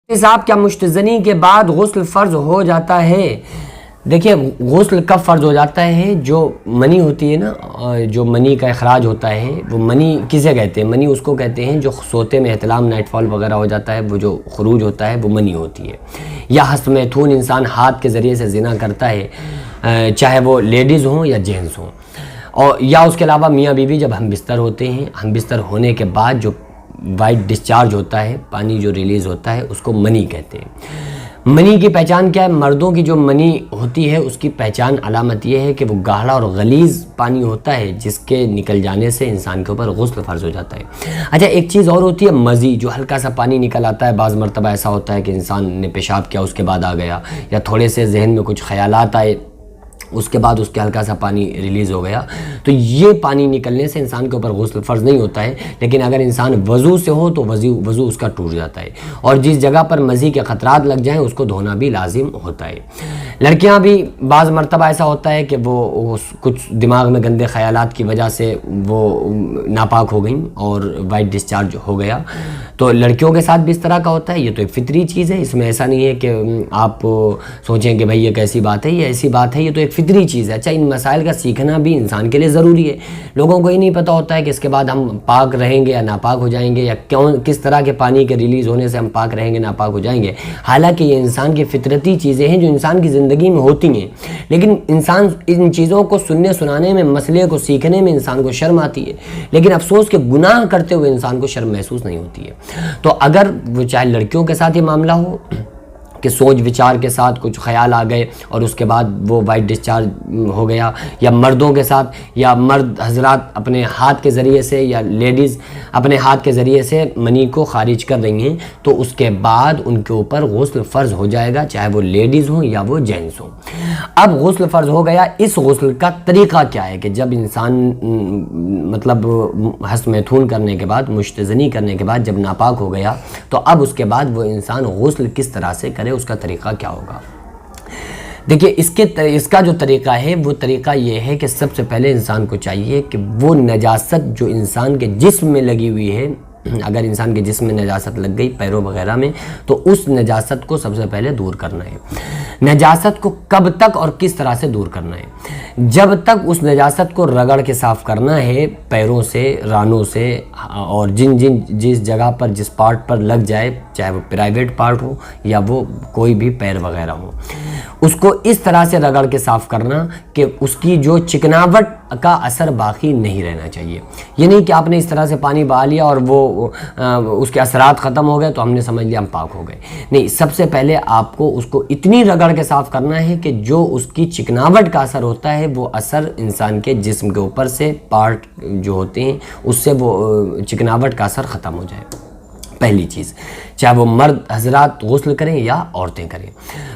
साहब क्या मुश्तज़नी के बाद गुस्ल फ़र्ज़ हो जाता है? देखिए, गुस्ल कब फ़र्ज़ हो जाता है? जो मनी होती है ना, जो मनी का अखराज होता है, वो मनी किसे कहते हैं? मनी उसको कहते हैं जो सोते में एहतलाम नाइटफॉल वगैरह हो जाता है, वो जो खरूज होता है वो मनी होती है। या हस्मैथून इंसान हाथ के ज़रिए से ज़िना करता है, चाहे वो लेडीज़ हों या जेंट्स हों। और या उसके अलावा मियाँ बीवी जब हम बिस्तर होते हैं, हम बिस्तर होने के बाद जो वाइट डिस्चार्ज होता है, पानी जो रिलीज़ होता है, उसको मनी कहते हैं। मनी की पहचान क्या है? मर्दों की जो मनी होती है उसकी पहचान अलामत ये है कि वो गाढ़ा और गलीज़ पानी होता है, जिसके निकल जाने से इंसान के ऊपर गुस्ल फ़र्ज़ हो जाता है। अच्छा, एक चीज़ और होती है मज़ी, जो हल्का सा पानी निकल आता है। बाज़ मरतबा ऐसा होता है कि इंसान ने पेशाब किया, उसके बाद आ गया, या थोड़े से जहन में कुछ ख़यालात आए, उसके बाद उसके हल्का सा पानी रिलीज़ हो गया। तो ये पानी निकलने से इंसान के ऊपर गुस्ल फ़र्ज़ नहीं होता है। लेकिन अगर इंसान वज़ू से हो तो वज़ू उसका टूट जाता है, और जिस जगह पर मज़ी के ख़तरात लग जाएं उसको धोना भी लाजिम होता है। लड़कियां भी बाज़ मरतबा ऐसा होता है कि वो कुछ दिमाग में गंदे ख़यालात की वजह से वो नापाक हो गई और वाइट डिस्चार्ज हो गया। तो लड़कियों के साथ भी इस तरह का होता है। ये तो एक फ़ितरी चीज़ है, इसमें ऐसा नहीं है कि आप सोचें कि भाई ये कैसी बात है, ये ऐसी बात है, ये तो एक फ़ितरी चीज़ है। अच्छा, इन मसाइल का सीखना भी इंसान के लिए ज़रूरी है। लोगों को ये नहीं पता होता है कि इसके बाद हम पाक रहेंगे या नापाक हो जाएंगे, या किस तरह के पानी के रिलीज़ होने से हम पाक रहेंगे नापाक हो जाएंगे। हालांकि ये इंसान की फितरती चीज़ें हैं जो इंसान की ज़िंदगी में होती हैं, लेकिन इंसान इन चीज़ों को सुनने सुनाने में, मसले को सीखने में इंसान को शर्म आती है। लेकिन अफसोस के गुनाह करते हुए इंसान को शर्म महसूस नहीं होती है। तो अगर वो चाहे लड़कियों के साथ ये मामला हो कि सोच विचार के साथ कुछ ख्याल आ गए और उसके बाद वो वाइट डिस्चार्ज हो गया, या मर्दों के साथ, या मर्द हजरात अपने हाथ के ज़रिए से या लेडीज़ अपने हाथ के ज़रिए से मनी को खारिज कर रही हैं, तो उसके बाद उनके ऊपर गुस्ल फ़र्ज़ हो जाएगा, चाहे वो लेडीज़ हों या वो जेंट्स हों। अब गुस्ल फ़र्ज़ हो गया, इस गुस्ल का तरीक़ा क्या है कि जब इंसान मतलब हस्मैथून करने के बाद, मुश्तज़नी करने के बाद जब नापाक हो गया, तो अब उसके बाद वो इंसान गुस्ल किस तरह से करे, उसका तरीक़ा क्या होगा। देखिए, इसका जो तरीक़ा है वो तरीक़ा ये है कि सबसे पहले इंसान को चाहिए कि वो नजासत जो इंसान के जिस्म में लगी हुई है, अगर इंसान के जिस्म में नजासत लग गई पैरों वगैरह में, तो उस नजासत को सबसे पहले दूर करना है। नजासत को कब तक और किस तरह से दूर करना है? जब तक उस नजासत को रगड़ के साफ़ करना है, पैरों से, रानों से, और जिस जगह पर, जिस पार्ट पर लग जाए, चाहे वो प्राइवेट पार्ट हो या वो कोई भी पैर वगैरह हो, उसको इस तरह से रगड़ के साफ़ करना कि उसकी जो चिकनावट का असर बाकी नहीं रहना चाहिए। ये नहीं कि आपने इस तरह से पानी बहा लिया और वो उसके असरात ख़त्म हो गए तो हमने समझ लिया हम पाक हो गए। नहीं, सबसे पहले आपको उसको इतनी रगड़ के साफ़ करना है कि जो उसकी चिकनावट का असर होता है वो असर इंसान के जिस्म के ऊपर से, पार्ट जो होते हैं उससे वो चिकनावट का असर ख़त्म हो जाए। पहली चीज़, चाहे वो मर्द हजरात गुस्ल करें या औरतें करें,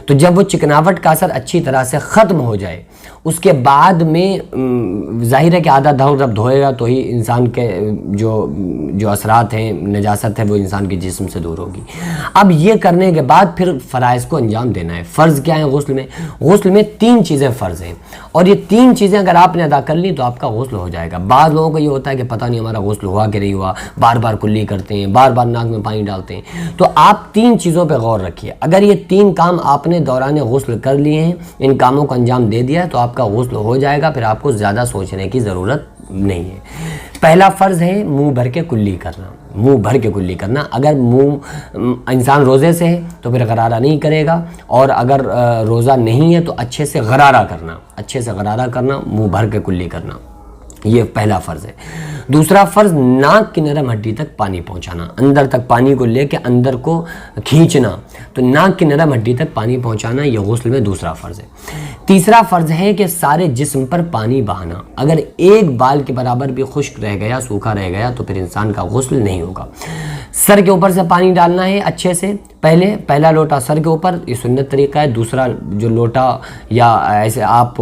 तो जब वो चिकनावट का असर अच्छी तरह से ख़त्म हो जाए, उसके बाद में जाहिर है कि आधा जब धोएगा तो ही इंसान के जो असरात हैं, नजासत है, वो इंसान के जिस्म से दूर होगी। अब ये करने के बाद फिर फ़राइज़ को अंजाम देना है। फ़र्ज़ क्या है गुस्ल में? गुस्ल में 3 चीज़ें फ़र्ज़ हैं, और ये 3 चीज़ें अगर आपने अदा कर ली तो आपका गुस्ल हो जाएगा। बाद लोगों को ये होता है कि पता नहीं हमारा गुस्ल हुआ कि नहीं हुआ, बार बार कुल्ली करते हैं, बार बार नाक में पानी डालते हैं। तो आप 3 चीज़ों पर गौर रखिए। अगर ये 3 काम आपने दौरान गुस्ल कर लिए हैं, इन कामों को अंजाम दे दिया, तो आपका गुस्ल हो जाएगा, फिर आपको ज़्यादा सोचने की ज़रूरत नहीं है। पहला फ़र्ज़ है मुंह भर के कुल्ली करना। मुंह भर के कुल्ली करना, अगर मुंह इंसान रोज़े से है तो फिर गरारा नहीं करेगा, और अगर रोज़ा नहीं है तो अच्छे से गरारा करना, मुंह भर के कुल्ली करना, ये पहला फ़र्ज़ है। दूसरा फ़र्ज़, नाक की नरम हड्डी तक पानी पहुंचाना, अंदर तक पानी को लेके अंदर को खींचना, तो नाक की नरम हड्डी तक पानी पहुंचाना, ये गुस्ल में दूसरा फ़र्ज़ है। तीसरा फ़र्ज़ है कि सारे जिस्म पर पानी बहाना। अगर एक बाल के बराबर भी खुश्क रह गया, सूखा रह गया, तो फिर इंसान का गुस्ल नहीं होगा। सर के ऊपर से पानी डालना है अच्छे से, पहला लोटा सर के ऊपर, ये सुन्नत तरीका है। दूसरा जो लोटा, या ऐसे आप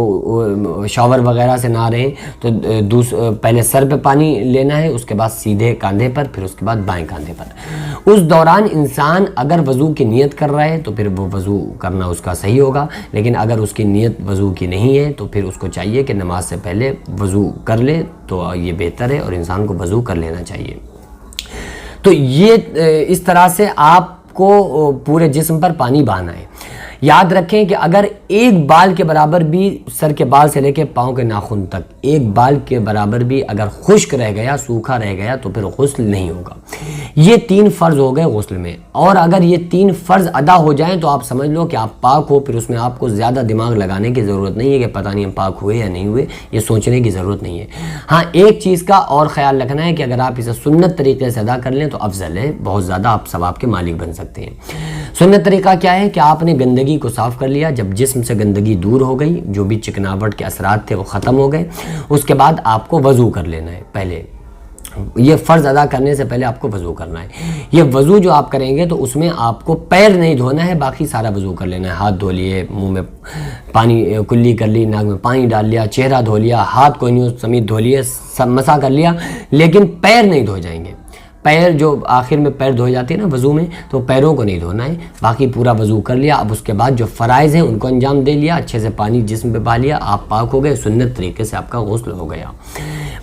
शावर वगैरह से नहा रहे हैं तो पहले सर पे पानी लेना है, उसके बाद सीधे कंधे पर, फिर उसके बाद बाएं कंधे पर। उस दौरान इंसान अगर वज़ू की नियत कर रहा है तो फिर वो वज़ू करना उसका सही होगा, लेकिन अगर उसकी नियत वज़ू की नहीं है तो फिर उसको चाहिए कि नमाज से पहले वज़ू कर ले, तो ये बेहतर है और इंसान को वज़ू कर लेना चाहिए। तो ये इस तरह से आप आपको पूरे जिस्म पर पानी बहाना है। याद रखें कि अगर एक बाल के बराबर भी, सर के बाल से लेकर पाँव के नाखून तक एक बाल के बराबर भी अगर खुश्क रह गया, सूखा रह गया, तो फिर गुस्ल नहीं होगा। ये 3 फ़र्ज़ हो गए गुस्ल में, और अगर ये 3 फ़र्ज़ अदा हो जाएं तो आप समझ लो कि आप पाक हो। फिर उसमें आपको ज़्यादा दिमाग लगाने की ज़रूरत नहीं है कि पता नहीं हम पाक हुए या नहीं हुए, ये सोचने की ज़रूरत नहीं है। हाँ, एक चीज़ का और ख्याल रखना है कि अगर आप इसे सुन्नत तरीके से अदा कर लें तो अफजल है, बहुत ज़्यादा आप सवाब के मालिक बन सकते हैं। सुन्नत तरीका क्या है कि आपने गंदगी को साफ़ कर लिया। जब जिस्म से गंदगी दूर हो गई, जो भी चिकनावट के असरात थे वो ख़त्म हो गए, उसके बाद आपको वज़ू कर लेना है। पहले ये फ़र्ज़ अदा करने से पहले आपको वज़ू करना है। ये वज़ू जो आप करेंगे तो उसमें आपको पैर नहीं धोना है, बाकी सारा वज़ू कर लेना है। हाथ धो लिए, मुंह में पानी कुल्ली कर ली, नाक में पानी डाल लिया, चेहरा धो लिया, हाथ कोहनियों समेत धो लिए, सब मसा कर लिया, लेकिन पैर नहीं धो जाएंगे। पैर जो आखिर में पैर धोए जाते हैं ना वज़ू में, तो पैरों को नहीं धोना है, बाकी पूरा वज़ू कर लिया। अब उसके बाद जो फ़राइज़ हैं उनको अंजाम दे लिया, अच्छे से पानी जिस्म पे बहा लिया, आप पाक हो गए। सुन्नत तरीके से आपका गुस्ल हो गया।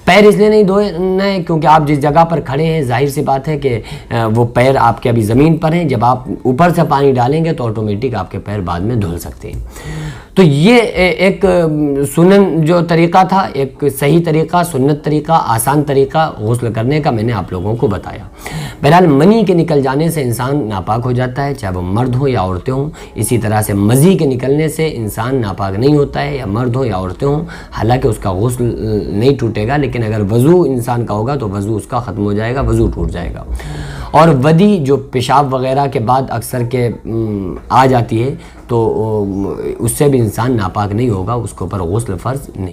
पैर इसलिए नहीं धोना है क्योंकि आप जिस जगह पर खड़े हैं, जाहिर सी बात है कि वो पैर आपके अभी ज़मीन पर हैं। जब आप ऊपर से पानी डालेंगे तो ऑटोमेटिक आपके पैर बाद में धुल सकते हैं। तो ये एक सुनन जो तरीक़ा था, एक सही तरीक़ा, सुन्नत तरीक़ा, आसान तरीक़ा गुस्ल करने का मैंने आप लोगों को बताया। बहरहाल मनी के निकल जाने से इंसान नापाक हो जाता है, चाहे वो मर्द हो या औरतें हों। इसी तरह से मज़ी के निकलने से इंसान नापाक नहीं होता है, या मर्द हो या औरतें हों। हालांकि उसका गुस्ल नहीं टूटेगा, लेकिन अगर वज़ू इंसान का होगा तो वज़ू उसका ख़त्म हो जाएगा, वज़ू टूट जाएगा। और वदी जो पेशाब वगैरह के बाद अक्सर के आ जाती है, तो उससे भी इंसान नापाक नहीं होगा, उसके ऊपर गुस्ल फ़र्ज़ नहीं।